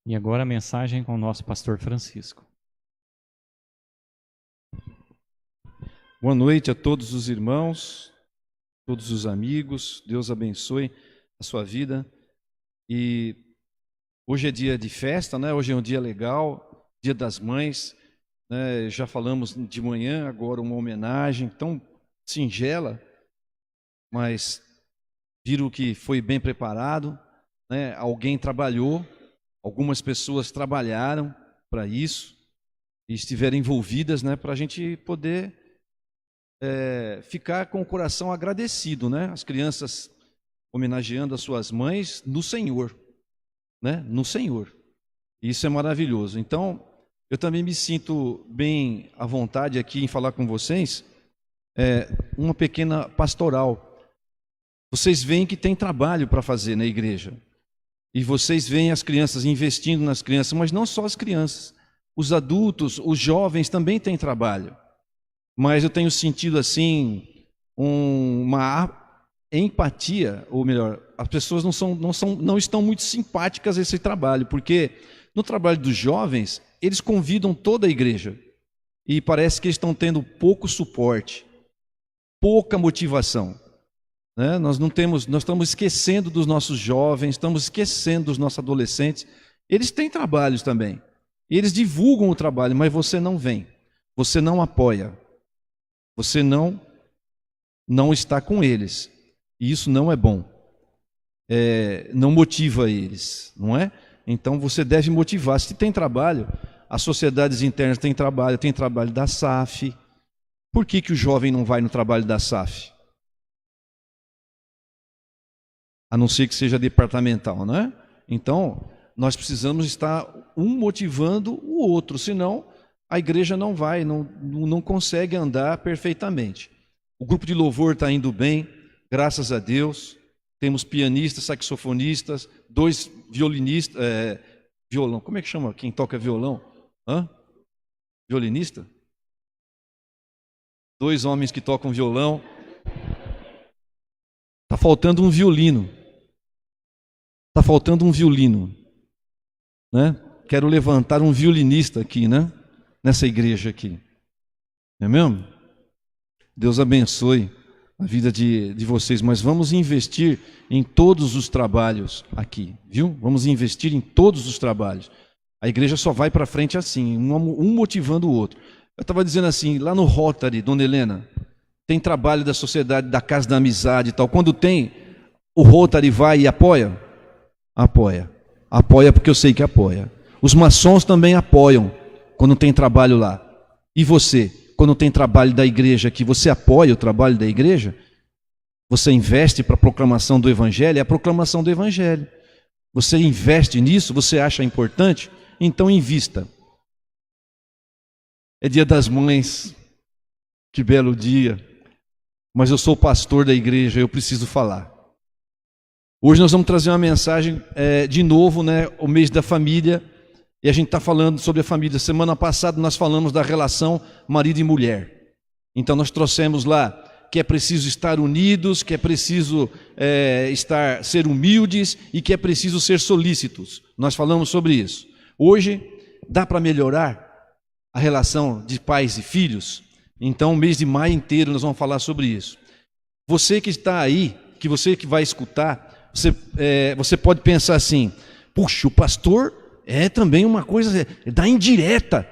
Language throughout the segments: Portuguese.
E agora a mensagem com o nosso pastor Francisco. Boa noite a todos os irmãos, todos os amigos. Deus abençoe a sua vida. E hoje é dia de festa, né? Hoje é um dia legal, Dia das Mães, né? Já falamos de manhã, agora uma homenagem tão singela, mas viram que foi bem preparado, né? Alguém trabalhou, algumas pessoas trabalharam para isso e estiveram envolvidas, né? Para a gente poder ficar com o coração agradecido, né? As crianças homenageando as suas mães no Senhor, né? No Senhor. Isso é maravilhoso. Então, eu também me sinto bem à vontade aqui em falar com vocês, uma pequena pastoral. Vocês veem que tem trabalho para fazer na igreja. E vocês veem as crianças investindo nas crianças, mas não só as crianças. Os adultos, os jovens também têm trabalho. Mas eu tenho sentido assim uma empatia, ou melhor, as pessoas não estão muito simpáticas a esse trabalho, porque no trabalho dos jovens, eles convidam toda a igreja e parece que eles estão tendo pouco suporte, pouca motivação, né? Nós estamos esquecendo dos nossos jovens, estamos esquecendo dos nossos adolescentes. Eles têm trabalhos também, e eles divulgam o trabalho, mas você não vem, você não apoia. Você não está com eles. E isso não é bom. Não motiva eles, não é? Então você deve motivar. Se tem trabalho, as sociedades internas têm trabalho da SAF. Por que o jovem não vai no trabalho da SAF? A não ser que seja departamental, não é? Então, nós precisamos estar um motivando o outro, senão a igreja não vai, não consegue andar perfeitamente. O grupo de louvor está indo bem, graças a Deus. Temos pianistas, saxofonistas, 2 violinistas, violão. Como é que chama quem toca violão? Violinista? 2 homens que tocam violão. Está faltando um violino. Está faltando um violino, né? Quero levantar um violinista aqui, né? Nessa igreja aqui. Não é mesmo? Deus abençoe a vida de vocês, mas vamos investir em todos os trabalhos aqui, viu? Vamos investir em todos os trabalhos. A igreja só vai para frente assim, um motivando o outro. Eu estava dizendo assim, lá no Rotary, Dona Helena, tem trabalho da sociedade, da Casa da Amizade e tal. Quando tem, o Rotary vai e apoia? Apoia. Apoia porque eu sei que apoia. Os maçons também apoiam quando tem trabalho lá. E você, quando tem trabalho da igreja aqui, você apoia o trabalho da igreja? Você investe para a proclamação do Evangelho? É a proclamação do Evangelho. Você investe nisso? Você acha importante? Então invista. É Dia das Mães. Que belo dia. Mas eu sou pastor da igreja, eu preciso falar. Hoje nós vamos trazer uma mensagem de novo, né? O mês da família. E a gente está falando sobre a família. Semana passada nós falamos da relação marido e mulher. Então nós trouxemos lá que é preciso estar unidos, que é preciso ser humildes e que é preciso ser solícitos. Nós falamos sobre isso. Hoje dá para melhorar a relação de pais e filhos? Então o mês de maio inteiro nós vamos falar sobre isso. Você que está aí, você que vai escutar, você pode pensar assim, puxa, o pastor é também uma coisa, dá indireta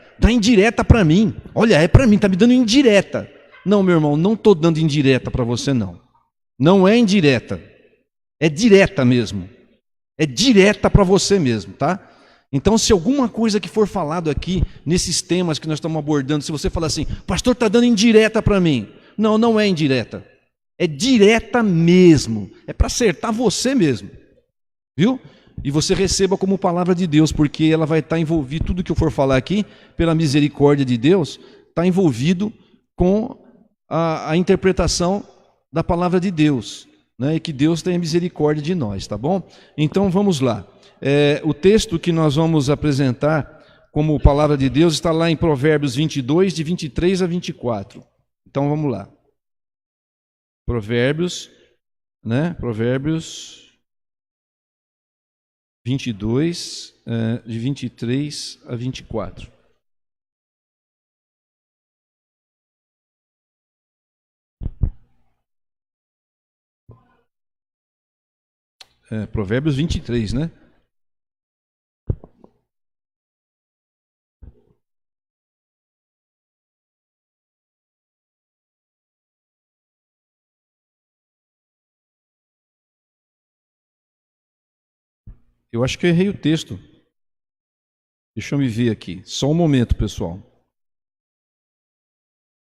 para mim. Olha, é para mim, está me dando indireta. Não, meu irmão, não estou dando indireta para você, não. Não é indireta, é direta mesmo. É direta para você mesmo, tá? Então, se alguma coisa que for falado aqui, nesses temas que nós estamos abordando, se você falar assim, pastor, está dando indireta para mim. Não, não é indireta. É direta mesmo. É para acertar você mesmo. Viu? E você receba como palavra de Deus, porque ela vai estar envolvida, tudo que eu for falar aqui, pela misericórdia de Deus, está envolvido com a interpretação da palavra de Deus, né? E que Deus tenha misericórdia de nós, tá bom? Então vamos lá. O texto que nós vamos apresentar como palavra de Deus está lá em Provérbios 22, de 23 a 24. Então vamos lá. Provérbios, né? Provérbios 22, de 23 a 24. Provérbios 23, né? Eu acho que eu errei o texto. Deixa eu me ver aqui. Só um momento, pessoal.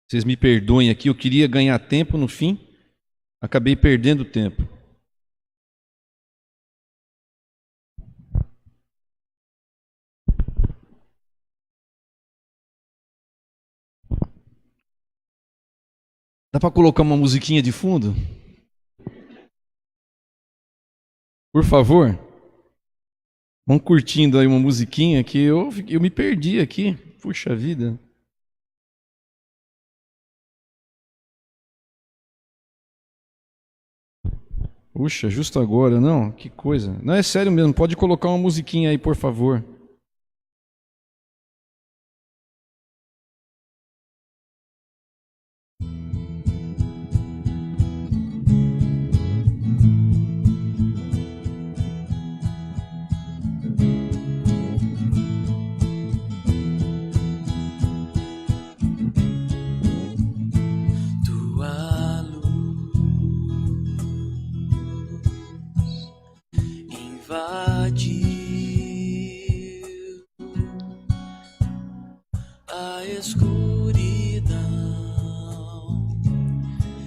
Vocês me perdoem aqui, eu queria ganhar tempo no fim, acabei perdendo tempo. Dá para colocar uma musiquinha de fundo? Por favor. Vão curtindo aí uma musiquinha que eu me perdi aqui. Puxa vida. Puxa, justo agora, não? Que coisa. Não, é sério mesmo, pode colocar uma musiquinha aí, por favor.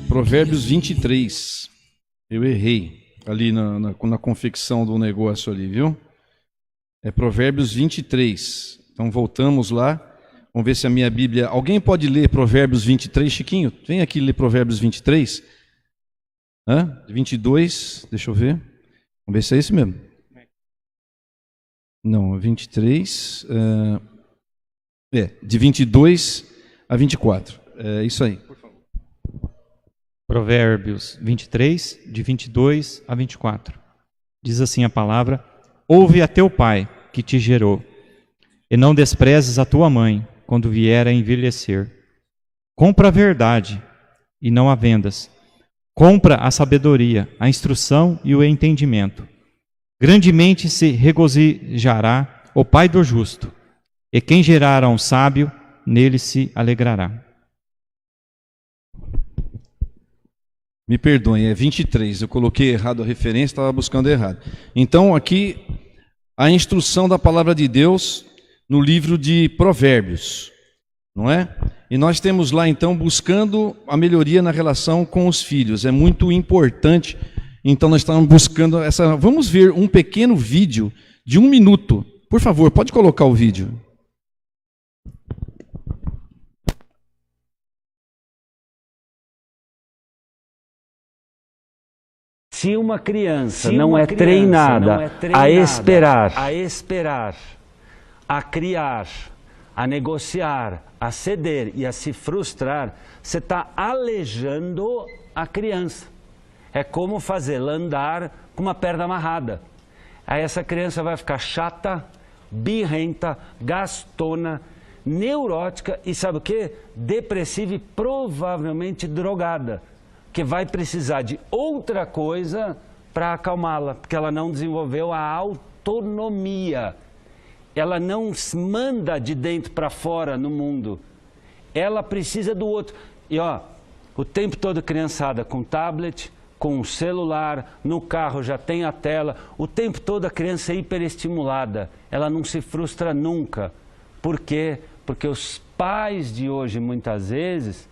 Provérbios 23. Eu errei ali na confecção do negócio ali, viu? É Provérbios 23. Então voltamos lá. Vamos ver se a minha Bíblia... Alguém pode ler Provérbios 23, Chiquinho? Vem aqui ler Provérbios 23. 22, deixa eu ver. Vamos ver se é esse mesmo. Não, 23... de 22 a 24. É isso aí. Provérbios 23, de 22 a 24. Diz assim a palavra: ouve a teu pai, que te gerou, e não desprezes a tua mãe, quando vier a envelhecer. Compra a verdade, e não a vendas. Compra a sabedoria, a instrução e o entendimento. Grandemente se regozijará o pai do justo, e quem gerar a um sábio, nele se alegrará. Me perdoem, é 23. Eu coloquei errado a referência, estava buscando errado. Então, aqui, a instrução da palavra de Deus no livro de Provérbios, não é? E nós temos lá, então, buscando a melhoria na relação com os filhos. É muito importante. Então, nós estamos buscando essa... Vamos ver um pequeno vídeo de 1 minuto. Por favor, pode colocar o vídeo. Se uma criança não é treinada a esperar, a criar, a negociar, a ceder e a se frustrar, você está aleijando a criança. É como fazê-la andar com uma perna amarrada. Aí essa criança vai ficar chata, birrenta, gastona, neurótica e sabe o quê? Depressiva e provavelmente drogada. Que vai precisar de outra coisa para acalmá-la, porque ela não desenvolveu a autonomia. Ela não manda de dentro para fora no mundo. Ela precisa do outro. E ó, o tempo todo criançada com tablet, com celular, no carro já tem a tela. O tempo todo a criança é hiperestimulada. Ela não se frustra nunca. Por quê? Porque os pais de hoje, muitas vezes,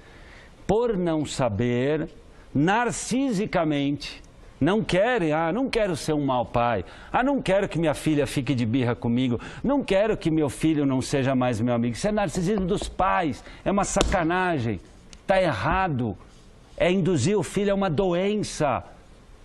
por não saber... narcisicamente, não querem, não quero ser um mau pai, não quero que minha filha fique de birra comigo, não quero que meu filho não seja mais meu amigo. Isso é narcisismo dos pais, é uma sacanagem, está errado, é induzir o filho a uma doença,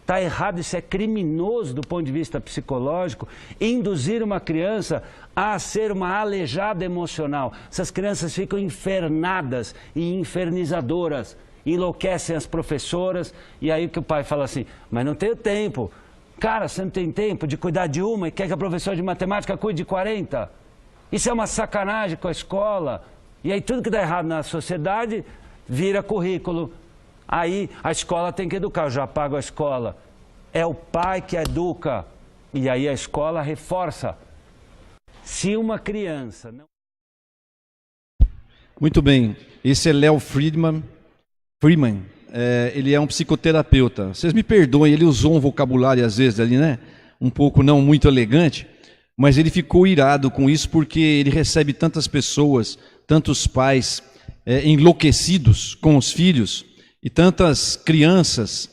está errado, isso é criminoso do ponto de vista psicológico, induzir uma criança a ser uma aleijada emocional. Essas crianças ficam infernadas e infernizadoras, enlouquecem as professoras, e aí que o pai fala assim, mas não tenho tempo, Cara, você não tem tempo de cuidar de uma e quer que a professora de matemática cuide de 40? Isso é uma sacanagem com a escola. E aí tudo que dá errado na sociedade vira currículo. Aí a escola tem que educar, eu já pago a escola. É o pai que educa. E aí a escola reforça. Se uma criança não... Muito bem, esse é Léo Friedman. Ele é um psicoterapeuta. Vocês me perdoem, ele usou um vocabulário às vezes ali, né? Um pouco não muito elegante, mas ele ficou irado com isso porque ele recebe tantas pessoas, tantos pais enlouquecidos com os filhos e tantas crianças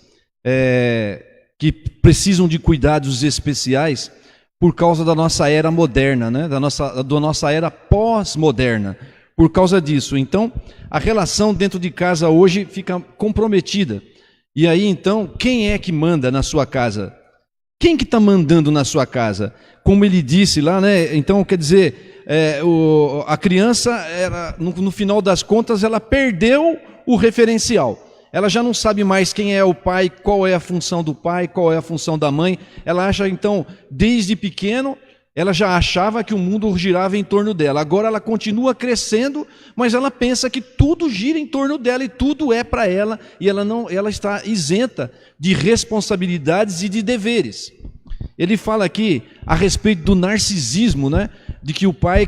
que precisam de cuidados especiais por causa da nossa era moderna, né? da nossa era pós-moderna. Por causa disso, então, a relação dentro de casa hoje fica comprometida. E aí, então, quem é que manda na sua casa? Quem que está mandando na sua casa? Como ele disse lá, né? Então, quer dizer, a criança, no final das contas, ela perdeu o referencial. Ela já não sabe mais quem é o pai, qual é a função do pai, qual é a função da mãe. Ela acha, então, desde pequeno... Ela já achava que o mundo girava em torno dela. Agora ela continua crescendo, mas ela pensa que tudo gira em torno dela e tudo é para ela. E ela está isenta de responsabilidades e de deveres. Ele fala aqui a respeito do narcisismo, né? De que o pai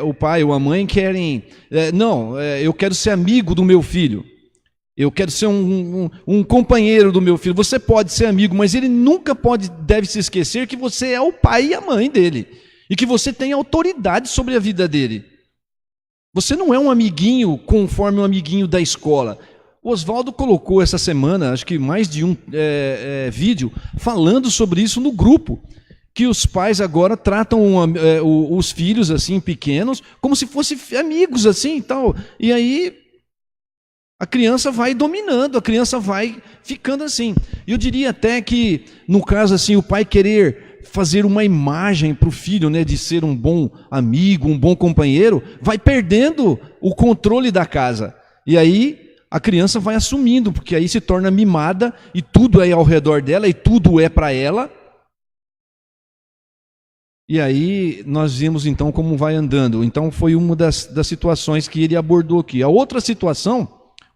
o pai ou a mãe querem... eu quero ser amigo do meu filho. Eu quero ser um companheiro do meu filho. Você pode ser amigo, mas ele nunca deve se esquecer que você é o pai e a mãe dele. E que você tem autoridade sobre a vida dele. Você não é um amiguinho conforme um amiguinho da escola. O Oswaldo colocou essa semana, acho que mais de um vídeo, falando sobre isso no grupo. Que os pais agora tratam os filhos assim pequenos como se fossem amigos assim e tal. E aí... a criança vai dominando, a criança vai ficando assim. Eu diria até que, no caso assim, o pai querer fazer uma imagem para o filho, né, de ser um bom amigo, um bom companheiro, vai perdendo o controle da casa. E aí a criança vai assumindo, porque aí se torna mimada e tudo é ao redor dela e tudo é para ela. E aí nós vimos então como vai andando. Então foi uma das situações que ele abordou aqui.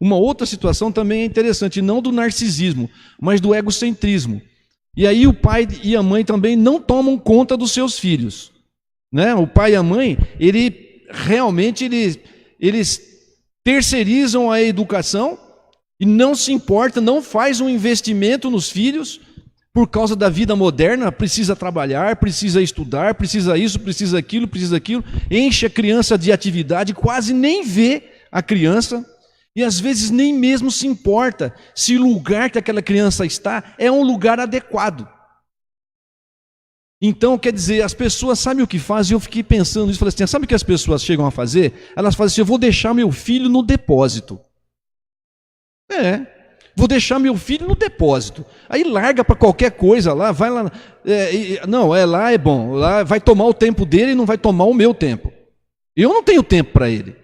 Uma outra situação também é interessante, não do narcisismo, mas do egocentrismo. E aí o pai e a mãe também não tomam conta dos seus filhos. Né? O pai e a mãe, eles terceirizam a educação e não se importa, não faz um investimento nos filhos por causa da vida moderna, precisa trabalhar, precisa estudar, precisa isso, precisa aquilo, enche a criança de atividade, quase nem vê a criança. E às vezes nem mesmo se importa se o lugar que aquela criança está é um lugar adequado. Então, quer dizer, as pessoas sabem o que fazem? Eu fiquei pensando nisso, falei assim, sabe o que as pessoas chegam a fazer? Elas fazem assim, eu vou deixar meu filho no depósito. Vou deixar meu filho no depósito. Aí larga para qualquer coisa lá, vai lá. Lá é bom, lá vai tomar o tempo dele e não vai tomar o meu tempo. Eu não tenho tempo para ele.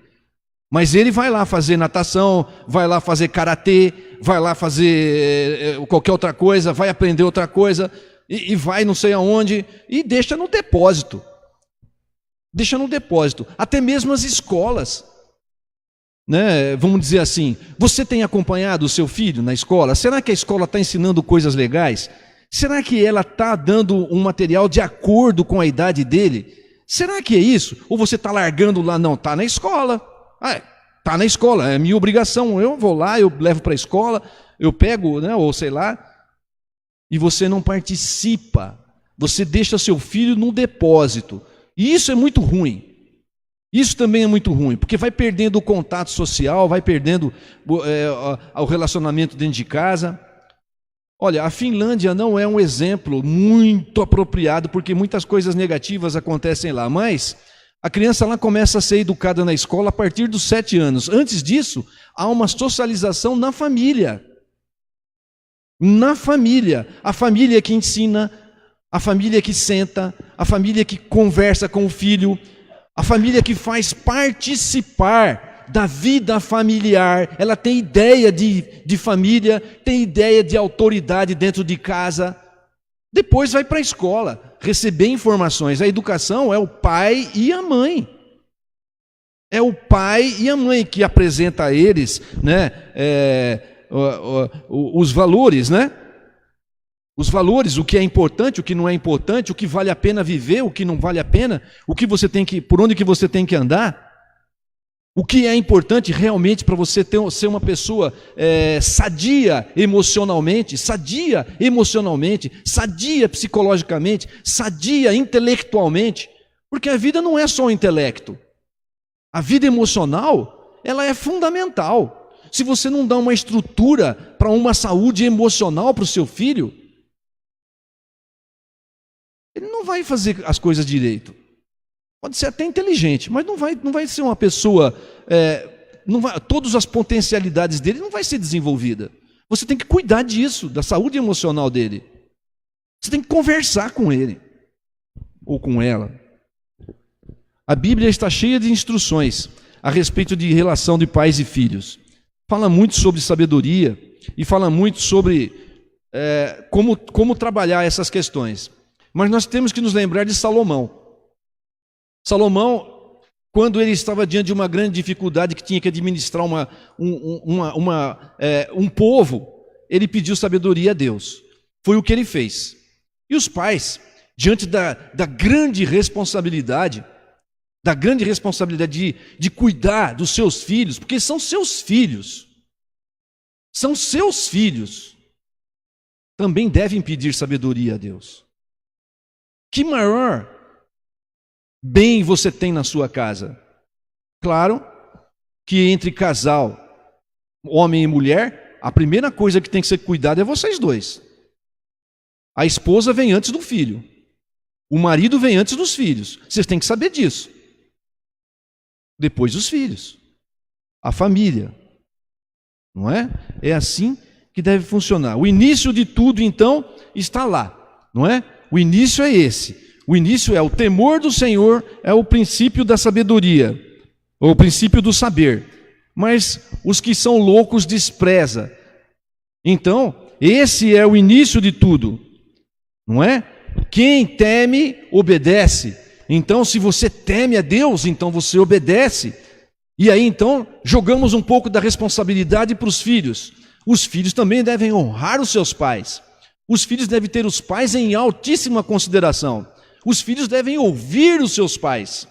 Mas ele vai lá fazer natação, vai lá fazer karatê, vai lá fazer qualquer outra coisa, vai aprender outra coisa, e vai não sei aonde, e deixa no depósito. Deixa no depósito. Até mesmo as escolas. Né? Vamos dizer assim, você tem acompanhado o seu filho na escola? Será que a escola está ensinando coisas legais? Será que ela está dando um material de acordo com a idade dele? Será que é isso? Ou você está largando lá? Não, está na escola. Está na escola, é minha obrigação, eu vou lá, eu levo para a escola, eu pego, né, ou sei lá, e você não participa, você deixa seu filho num depósito, e isso é muito ruim, isso também é muito ruim, porque vai perdendo o contato social, vai perdendo o relacionamento dentro de casa. Olha, a Finlândia não é um exemplo muito apropriado, porque muitas coisas negativas acontecem lá, mas... a criança lá começa a ser educada na escola a partir dos 7 anos. Antes disso, há uma socialização na família. Na família. A família que ensina, a família que senta, a família que conversa com o filho, a família que faz participar da vida familiar. Ela tem ideia de família, tem ideia de autoridade dentro de casa. Depois vai para a escola, receber informações. A educação é o pai e a mãe. É o pai e a mãe que apresenta a eles, né, os valores, né? Os valores, o que é importante, o que não é importante, o que vale a pena viver, o que não vale a pena, o que você tem que, por onde que você tem que andar. O que é importante realmente para você ser uma pessoa sadia emocionalmente, sadia psicologicamente, sadia intelectualmente, porque a vida não é só o intelecto. A vida emocional, ela é fundamental. Se você não dá uma estrutura para uma saúde emocional para o seu filho, ele não vai fazer as coisas direito. Pode ser até inteligente, mas não vai ser uma pessoa, todas as potencialidades dele não vai ser desenvolvida. Você tem que cuidar disso, da saúde emocional dele. Você tem que conversar com ele, ou com ela. A Bíblia está cheia de instruções a respeito de relação de pais e filhos. Fala muito sobre sabedoria e fala muito sobre como trabalhar essas questões. Mas nós temos que nos lembrar de Salomão. Salomão, quando ele estava diante de uma grande dificuldade que tinha que administrar um povo, ele pediu sabedoria a Deus. Foi o que ele fez. E os pais, diante da grande responsabilidade, de cuidar dos seus filhos, porque são seus filhos, também devem pedir sabedoria a Deus. Que maior bem você tem na sua casa? Claro que entre casal, homem e mulher, a primeira coisa que tem que ser cuidada é vocês dois. A esposa vem antes do filho. O marido vem antes dos filhos. Vocês têm que saber disso. Depois os filhos. A família. Não é? É assim que deve funcionar. O início de tudo, então, está lá. Não é? O início é esse. O início é o temor do Senhor, é o princípio da sabedoria, ou o princípio do saber. Mas os que são loucos despreza. Então, esse é o início de tudo, não é? Quem teme, obedece. Então, se você teme a Deus, então você obedece. E aí, então, jogamos um pouco da responsabilidade para os filhos. Os filhos também devem honrar os seus pais. Os filhos devem ter os pais em altíssima consideração. Os filhos devem ouvir os seus pais.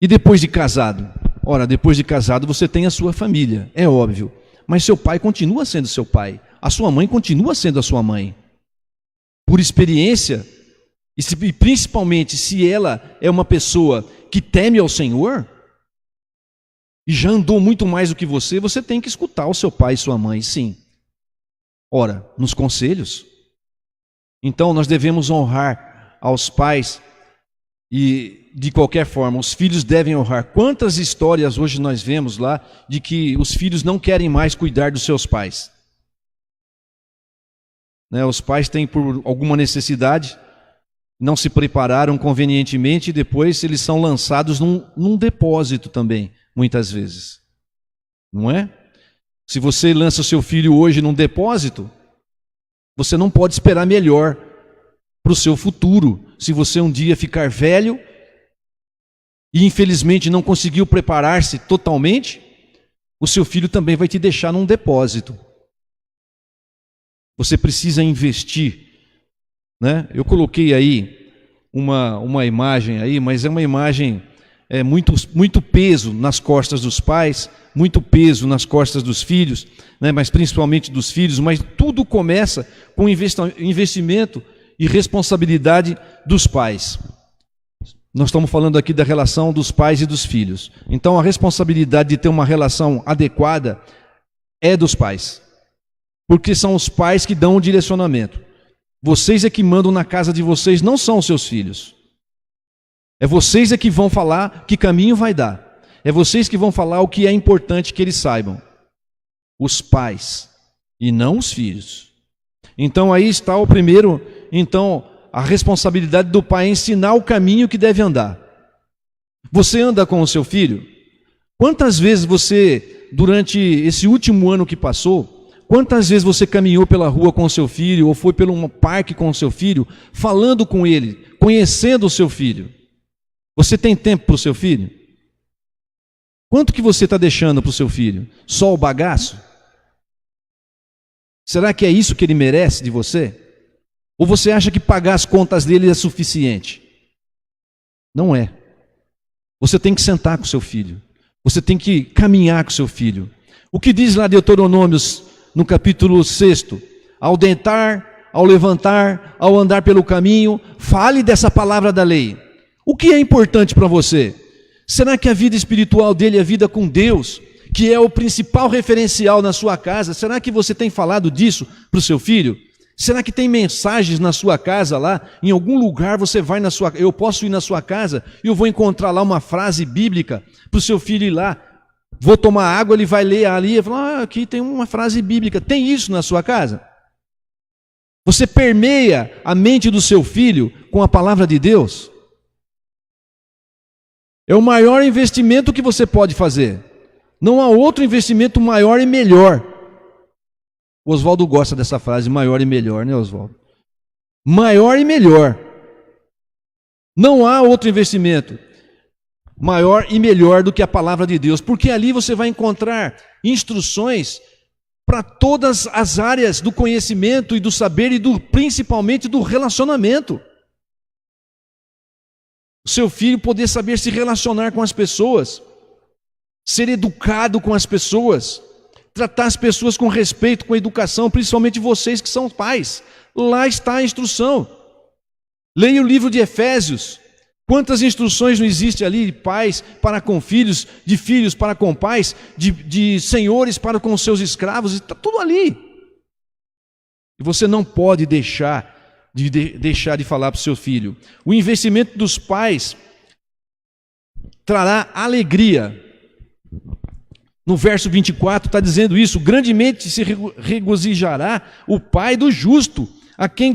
E depois de casado? Ora, depois de casado você tem a sua família, é óbvio. Mas seu pai continua sendo seu pai. A sua mãe continua sendo a sua mãe. Por experiência, e principalmente se ela é uma pessoa que teme ao Senhor, e já andou muito mais do que você tem que escutar o seu pai e sua mãe, sim. Ora, nos conselhos. Então nós devemos honrar aos pais e de qualquer forma, os filhos devem honrar. Quantas histórias hoje nós vemos lá de que os filhos não querem mais cuidar dos seus pais? Né, os pais têm por alguma necessidade, não se prepararam convenientemente e depois eles são lançados num depósito também, muitas vezes. Não é? Se você lança o seu filho hoje num depósito, você não pode esperar melhor para o seu futuro. Se você um dia ficar velho e infelizmente não conseguiu preparar-se totalmente, o seu filho também vai te deixar num depósito. Você precisa investir, né? Eu coloquei aí uma imagem aí, mas é uma imagem muito peso nas costas dos pais, muito peso nas costas dos filhos, né? Mas principalmente dos filhos, mas tudo começa com investimento e responsabilidade dos pais. Nós estamos falando aqui da relação dos pais e dos filhos. Então a responsabilidade de ter uma relação adequada é dos pais. Porque são os pais que dão o direcionamento. Vocês é que mandam na casa de vocês, não são os seus filhos. É vocês é que vão falar que caminho vai dar. É vocês que vão falar o que é importante que eles saibam. Os pais e não os filhos. Então aí está o primeiro, a responsabilidade do pai é ensinar o caminho que deve andar. Você anda com o seu filho? Quantas vezes você, durante esse último ano que passou, Quantas vezes você caminhou pela rua com o seu filho, ou foi pelo um parque com o seu filho, falando com ele, conhecendo o seu filho? Você tem tempo para o seu filho? Quanto que você está deixando para o seu filho? Só o bagaço? Será que é isso que ele merece de você? Ou você acha que pagar as contas dele é suficiente? Não é. Você tem que sentar com o seu filho. Você tem que caminhar com o seu filho. O que diz lá Deuteronômios, no capítulo 6? Ao deitar, ao levantar, ao andar pelo caminho, fale dessa palavra da lei. O que é importante para você? Será que a vida espiritual dele é a vida com Deus, que é o principal referencial na sua casa? Será que você tem falado disso para o seu filho? Será que tem mensagens na sua casa lá? Em algum lugar você vai na sua... Eu posso ir na sua casa e eu vou encontrar lá uma frase bíblica para o seu filho ir lá. Vou tomar água, ele vai ler ali e falar, aqui tem uma frase bíblica. Tem isso na sua casa? Você permeia a mente do seu filho com a palavra de Deus? É o maior investimento que você pode fazer. Não há outro investimento maior e melhor. O Oswaldo gosta dessa frase, maior e melhor, né, Oswaldo? Maior e melhor. Não há outro investimento maior e melhor do que a palavra de Deus, porque ali você vai encontrar instruções para todas as áreas do conhecimento e do saber e principalmente do relacionamento. O seu filho poder saber se relacionar com as pessoas, ser educado com as pessoas, tratar as pessoas com respeito, com educação, principalmente vocês que são pais. Lá está a instrução. Leia o livro de Efésios. Quantas instruções não existem ali de pais para com filhos, de filhos para com pais, de senhores para com seus escravos, está tudo ali. E você não pode deixar de falar para o seu filho. O investimento dos pais trará alegria. No verso 24 está dizendo isso: grandemente se regozijará o pai do justo, a quem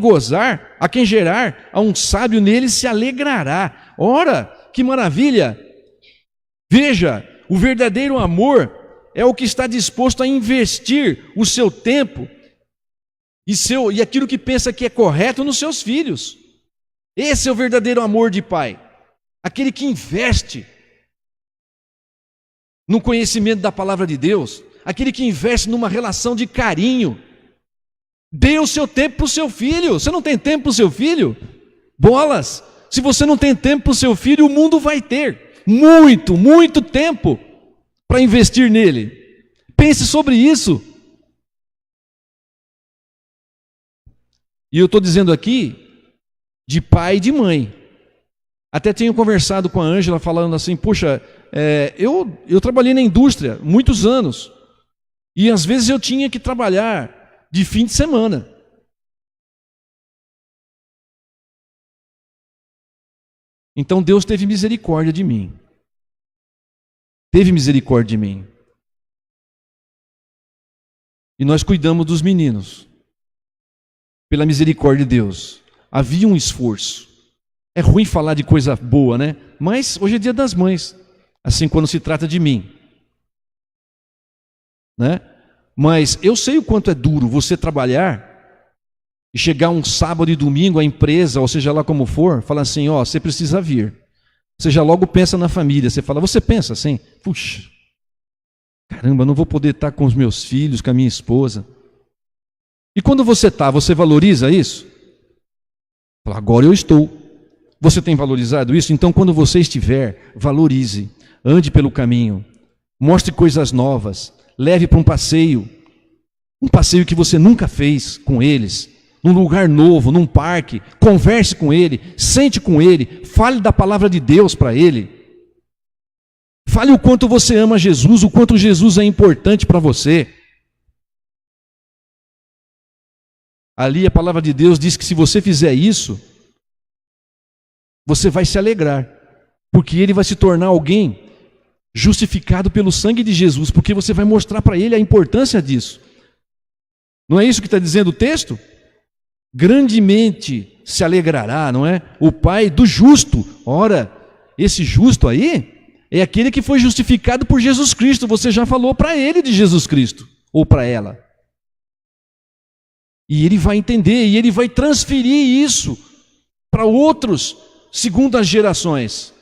gerar a um sábio nele se alegrará. Ora, que maravilha! Veja, o verdadeiro amor é o que está disposto a investir o seu tempo e aquilo que pensa que é correto nos seus filhos. Esse é o verdadeiro amor de pai, aquele que investe no conhecimento da palavra de Deus, aquele que investe numa relação de carinho. Dê o seu tempo para o seu filho. Você não tem tempo para o seu filho? Bolas! Se você não tem tempo para o seu filho, o mundo vai ter muito tempo para investir nele. Pense sobre isso. E eu estou dizendo aqui de pai e de mãe. Até tenho conversado com a Ângela falando assim, poxa, eu trabalhei na indústria muitos anos e às vezes eu tinha que trabalhar de fim de semana. Então Deus teve misericórdia de mim. Teve misericórdia de mim. E nós cuidamos dos meninos. Pela misericórdia de Deus. Havia um esforço. É ruim falar de coisa boa, né? Mas hoje é dia das mães. Assim, quando se trata de mim. Né? Mas eu sei o quanto é duro você trabalhar e chegar um sábado e domingo à empresa, ou seja lá como for, falar assim, ó, você precisa vir. Você já logo pensa na família. Você fala, você pensa assim, puxa, caramba, não vou poder estar com os meus filhos, com a minha esposa. E quando você está, você valoriza isso? Fala, agora eu estou. Você tem valorizado isso? Então quando você estiver, valorize. Ande pelo caminho. Mostre coisas novas. Leve para um passeio que você nunca fez com eles, num lugar novo, num parque. Converse com ele, sente com ele, fale da palavra de Deus para ele. Fale o quanto você ama Jesus, o quanto Jesus é importante para você. Ali a palavra de Deus diz que se você fizer isso, você vai se alegrar, porque ele vai se tornar alguém justificado pelo sangue de Jesus, porque você vai mostrar para ele a importância disso. Não é isso que está dizendo o texto? Grandemente se alegrará, não é? O pai do justo. Ora, esse justo aí é aquele que foi justificado por Jesus Cristo. Você já falou para ele de Jesus Cristo, ou para ela. E ele vai entender, e ele vai transferir isso para outros, segundas gerações.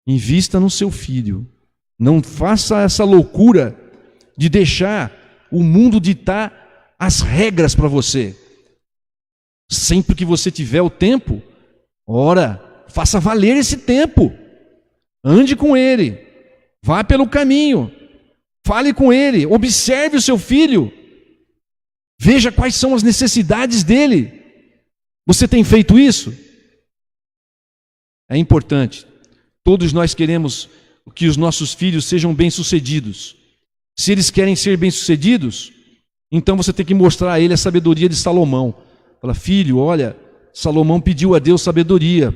Invista no seu filho. Não faça essa loucura de deixar o mundo ditar as regras para você. Sempre que você tiver o tempo, ora, faça valer esse tempo. Ande com ele. Vá pelo caminho. Fale com ele. Observe o seu filho. Veja quais são as necessidades dele. Você tem feito isso? É importante. Todos nós queremos que os nossos filhos sejam bem-sucedidos. Se eles querem ser bem-sucedidos, então você tem que mostrar a ele a sabedoria de Salomão. Fala, filho, olha, Salomão pediu a Deus sabedoria.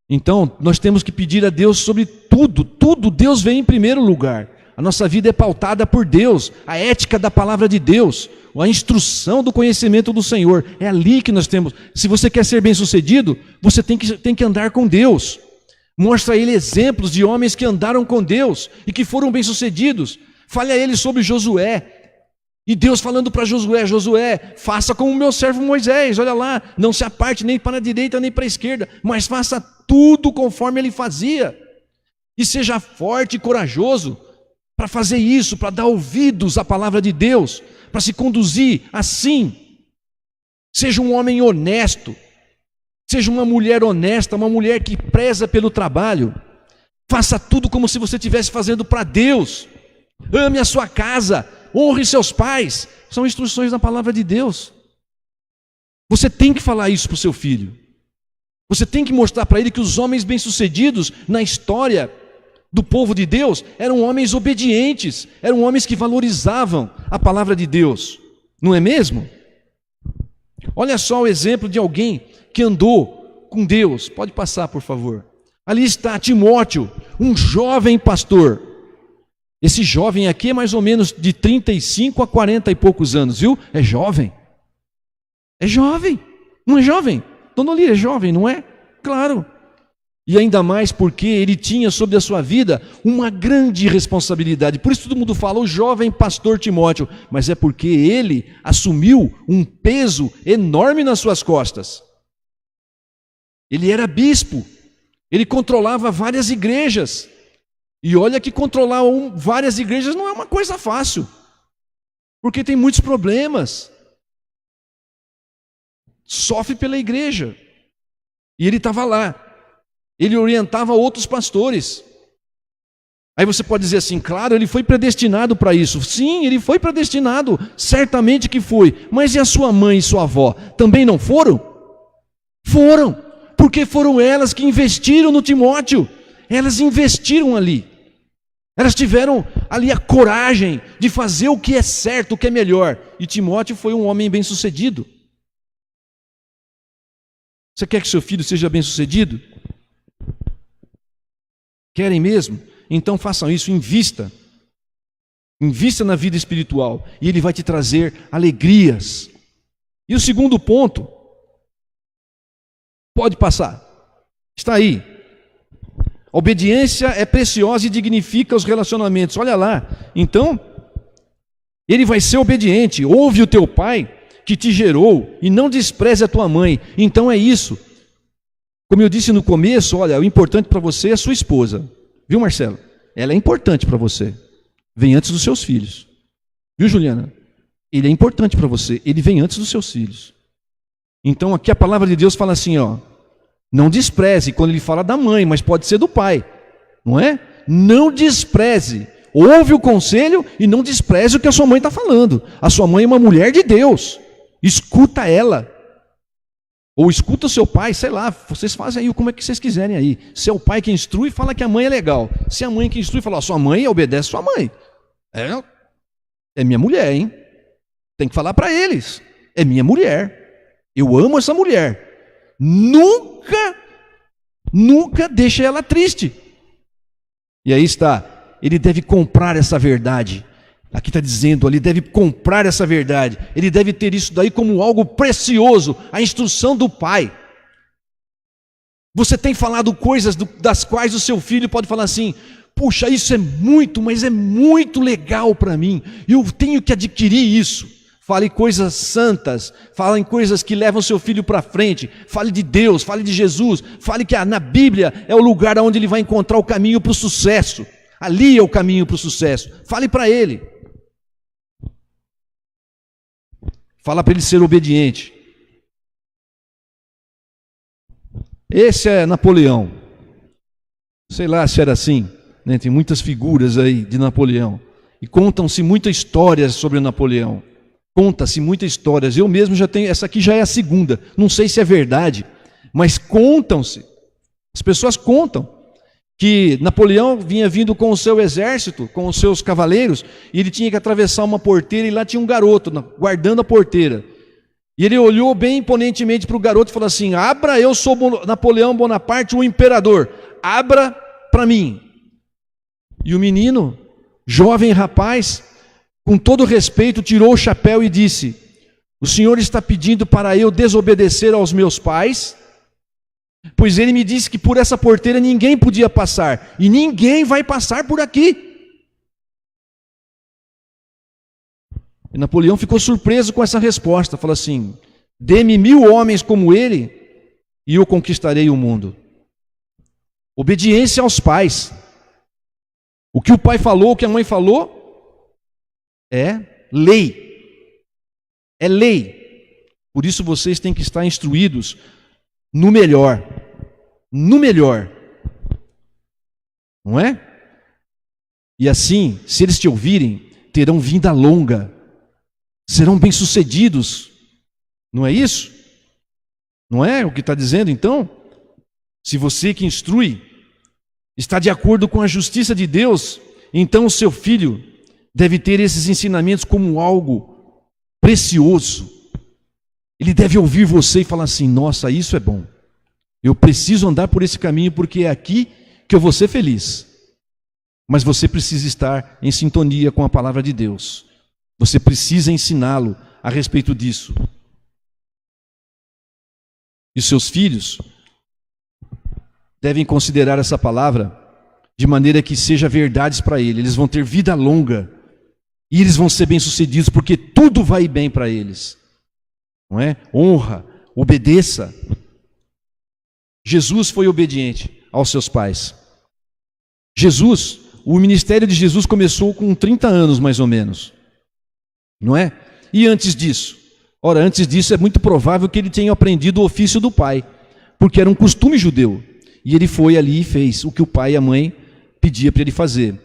Então, nós temos que pedir a Deus sobre tudo. Tudo Deus vem em primeiro lugar. A nossa vida é pautada por Deus, a ética da palavra de Deus, a instrução do conhecimento do Senhor. É ali que nós temos. Se você quer ser bem-sucedido, você tem que andar com Deus. Mostra a ele exemplos de homens que andaram com Deus e que foram bem-sucedidos. Fale a ele sobre Josué. E Deus falando para Josué, Josué, faça como o meu servo Moisés, olha lá, não se aparte nem para a direita nem para a esquerda, mas faça tudo conforme ele fazia. E seja forte e corajoso para fazer isso, para dar ouvidos à palavra de Deus, para se conduzir assim. Seja um homem honesto, seja uma mulher honesta, uma mulher que preza pelo trabalho. Faça tudo como se você estivesse fazendo para Deus. Ame a sua casa, honre seus pais. São instruções da palavra de Deus. Você tem que falar isso para o seu filho. Você tem que mostrar para ele que os homens bem-sucedidos na história do povo de Deus eram homens obedientes, eram homens que valorizavam a palavra de Deus. Não é mesmo? Olha só o exemplo de alguém que andou com Deus. Pode passar, por favor. Ali está Timóteo, um jovem pastor. Esse jovem aqui é mais ou menos de 35 a 40 e poucos anos, viu? É jovem. É jovem. Não é jovem? Dona Olíria é jovem, não é? Claro. E ainda mais porque ele tinha sobre a sua vida uma grande responsabilidade. Por isso todo mundo fala o jovem pastor Timóteo. Mas é porque ele assumiu um peso enorme nas suas costas. Ele era bispo. Ele controlava várias igrejas. E olha que controlar várias igrejas não é uma coisa fácil. Porque tem muitos problemas. Sofre pela igreja. E ele estava lá. Ele orientava outros pastores. Aí você pode dizer assim, claro, ele foi predestinado para isso. Sim, ele foi predestinado, certamente que foi. Mas e a sua mãe e sua avó? Também não foram? Foram, porque foram elas que investiram no Timóteo. Elas investiram ali. Elas tiveram ali a coragem de fazer o que é certo, o que é melhor. E Timóteo foi um homem bem-sucedido. Você quer que seu filho seja bem-sucedido? Querem mesmo? Então façam isso, invista. Invista na vida espiritual e ele vai te trazer alegrias. E o segundo ponto, pode passar, está aí. A obediência é preciosa e dignifica os relacionamentos. Olha lá, então, ele vai ser obediente. Ouve o teu pai que te gerou e não despreze a tua mãe. Então é isso. Como eu disse no começo, olha, o importante para você é a sua esposa. Viu, Marcelo? Ela é importante para você. Vem antes dos seus filhos. Viu, Juliana? Ele é importante para você. Ele vem antes dos seus filhos. Então aqui a palavra de Deus fala assim, ó. Não despreze, quando ele fala da mãe, mas pode ser do pai. Não é? Não despreze. Ouve o conselho e não despreze o que a sua mãe está falando. A sua mãe é uma mulher de Deus. Escuta ela. Ou escuta o seu pai, sei lá, vocês fazem aí como é que vocês quiserem aí. Se é o pai que instrui, fala que a mãe é legal. Se é a mãe que instrui, fala, ó, sua mãe obedece sua mãe. É minha mulher, hein? Tem que falar para eles. É minha mulher. Eu amo essa mulher. Nunca deixe ela triste. E aí está, ele deve comprar essa verdade. Aqui está dizendo, ele deve comprar essa verdade. Ele deve ter isso daí como algo precioso, a instrução do pai. Você tem falado coisas das quais o seu filho pode falar assim, puxa, isso é muito, mas é muito legal para mim. Eu tenho que adquirir isso. Fale coisas santas, fale em coisas que levam seu filho para frente, fale de Deus, fale de Jesus, fale que na Bíblia é o lugar onde ele vai encontrar o caminho para o sucesso, ali é o caminho para o sucesso, fale para ele, fala para ele ser obediente. Esse é Napoleão, sei lá se era assim, né? Tem muitas figuras aí de Napoleão, e contam-se muitas histórias sobre Napoleão. Conta-se muitas histórias, eu mesmo já tenho, essa aqui já é a segunda, não sei se é verdade, mas contam-se, as pessoas contam, que Napoleão vinha vindo com o seu exército, com os seus cavaleiros, e ele tinha que atravessar uma porteira, e lá tinha um garoto guardando a porteira, e ele olhou bem imponentemente para o garoto e falou assim: abra, eu sou Napoleão Bonaparte, o imperador, abra para mim. E o menino, jovem rapaz, com todo respeito, tirou o chapéu e disse: o senhor está pedindo para eu desobedecer aos meus pais? Pois ele me disse que por essa porteira ninguém podia passar, e ninguém vai passar por aqui. E Napoleão ficou surpreso com essa resposta, falou assim: dê-me 1000 homens como ele, e eu conquistarei o mundo. Obediência aos pais. O que o pai falou, o que a mãe falou, é lei. É lei. Por isso vocês têm que estar instruídos no melhor. No melhor. Não é? E assim, se eles te ouvirem, terão vida longa. Serão bem-sucedidos. Não é isso? Não é o que está dizendo então? Se você que instrui está de acordo com a justiça de Deus, então o seu filho deve ter esses ensinamentos como algo precioso. Ele deve ouvir você e falar assim: nossa, isso é bom. Eu preciso andar por esse caminho porque é aqui que eu vou ser feliz. Mas você precisa estar em sintonia com a palavra de Deus. Você precisa ensiná-lo a respeito disso. E seus filhos devem considerar essa palavra de maneira que seja verdades para ele. Eles vão ter vida longa. E eles vão ser bem-sucedidos porque tudo vai bem para eles. Não é? Honra, obedeça. Jesus foi obediente aos seus pais. O ministério de Jesus começou com 30 anos mais ou menos. Não é? E antes disso? Ora, antes disso é muito provável que ele tenha aprendido o ofício do pai, porque era um costume judeu. E ele foi ali e fez o que o pai e a mãe pediam para ele fazer.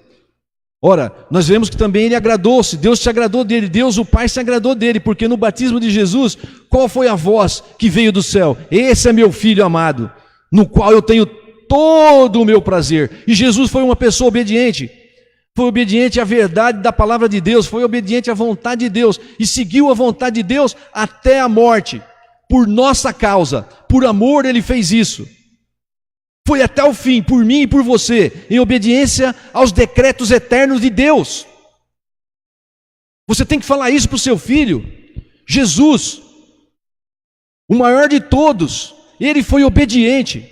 Ora, nós vemos que também ele agradou-se, Deus se agradou dele, Deus o Pai se agradou dele, porque no batismo de Jesus, qual foi a voz que veio do céu? Esse é meu filho amado, no qual eu tenho todo o meu prazer. E Jesus foi uma pessoa obediente. Foi obediente à verdade da palavra de Deus, foi obediente à vontade de Deus e seguiu a vontade de Deus até a morte, por nossa causa, por amor ele fez isso. Foi até o fim, por mim e por você, em obediência aos decretos eternos de Deus. Você tem que falar isso para o seu filho. Jesus, o maior de todos, ele foi obediente,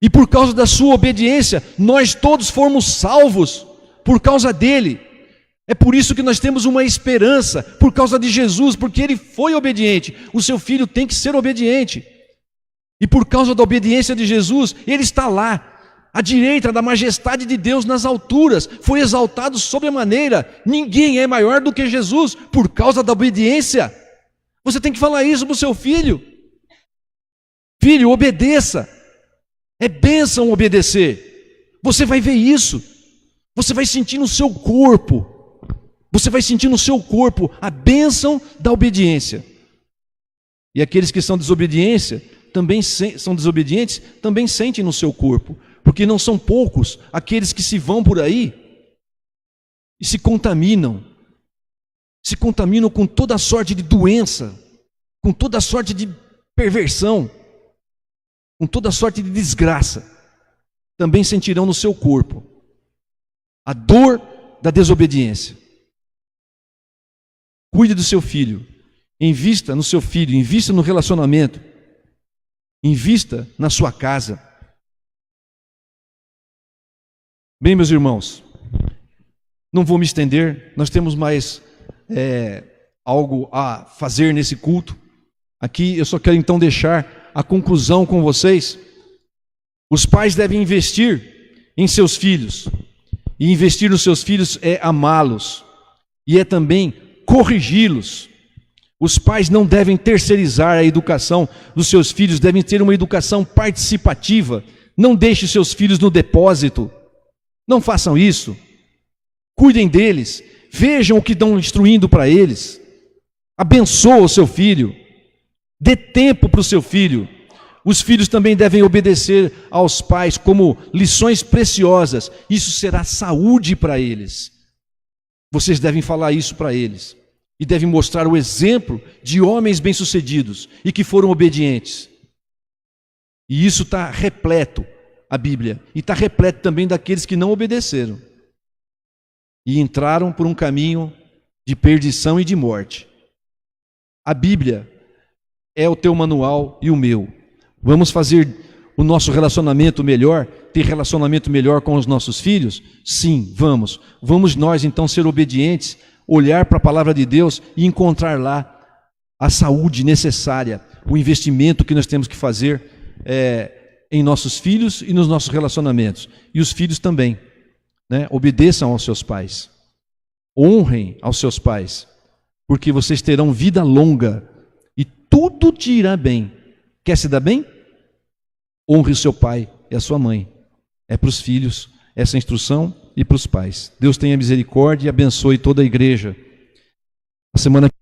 e por causa da sua obediência, nós todos fomos salvos. Por causa dele. É por isso que nós temos uma esperança, por causa de Jesus, porque ele foi obediente. O seu filho tem que ser obediente. E por causa da obediência de Jesus, ele está lá, à direita da majestade de Deus nas alturas, foi exaltado sobremaneira. Ninguém é maior do que Jesus por causa da obediência. Você tem que falar isso para o seu filho. Filho, obedeça. É bênção obedecer. Você vai ver isso. Você vai sentir no seu corpo. Você vai sentir no seu corpo a bênção da obediência. E aqueles que são desobedientes também sentem no seu corpo, porque não são poucos aqueles que se vão por aí e se contaminam com toda sorte de doença, com toda sorte de perversão, com toda sorte de desgraça. Também sentirão no seu corpo a dor da desobediência. Cuide do seu filho, invista no seu filho, invista no relacionamento, invista na sua casa. Bem, meus irmãos, não vou me estender, nós temos mais algo a fazer nesse culto. Aqui eu só quero então deixar a conclusão com vocês. Os pais devem investir em seus filhos. E investir nos seus filhos é amá-los. E é também corrigi-los. Os pais não devem terceirizar a educação dos seus filhos, devem ter uma educação participativa. Não deixe seus filhos no depósito. Não façam isso. Cuidem deles. Vejam o que estão instruindo para eles. Abençoa o seu filho. Dê tempo para o seu filho. Os filhos também devem obedecer aos pais como lições preciosas. Isso será saúde para eles. Vocês devem falar isso para eles. E devem mostrar o exemplo de homens bem-sucedidos e que foram obedientes. E isso está repleto, a Bíblia. E está repleto também daqueles que não obedeceram. E entraram por um caminho de perdição e de morte. A Bíblia é o teu manual e o meu. Vamos fazer o nosso relacionamento melhor, ter relacionamento melhor com os nossos filhos? Sim, vamos. Vamos nós então ser obedientes, olhar para a palavra de Deus e encontrar lá a saúde necessária, o investimento que nós temos que fazer em nossos filhos e nos nossos relacionamentos. E os filhos também, né? Obedeçam aos seus pais. Honrem aos seus pais, porque vocês terão vida longa e tudo te irá bem. Quer se dar bem? Honre o seu pai e a sua mãe. É para os filhos essa instrução e para os pais. Deus tenha misericórdia e abençoe toda a igreja. A semana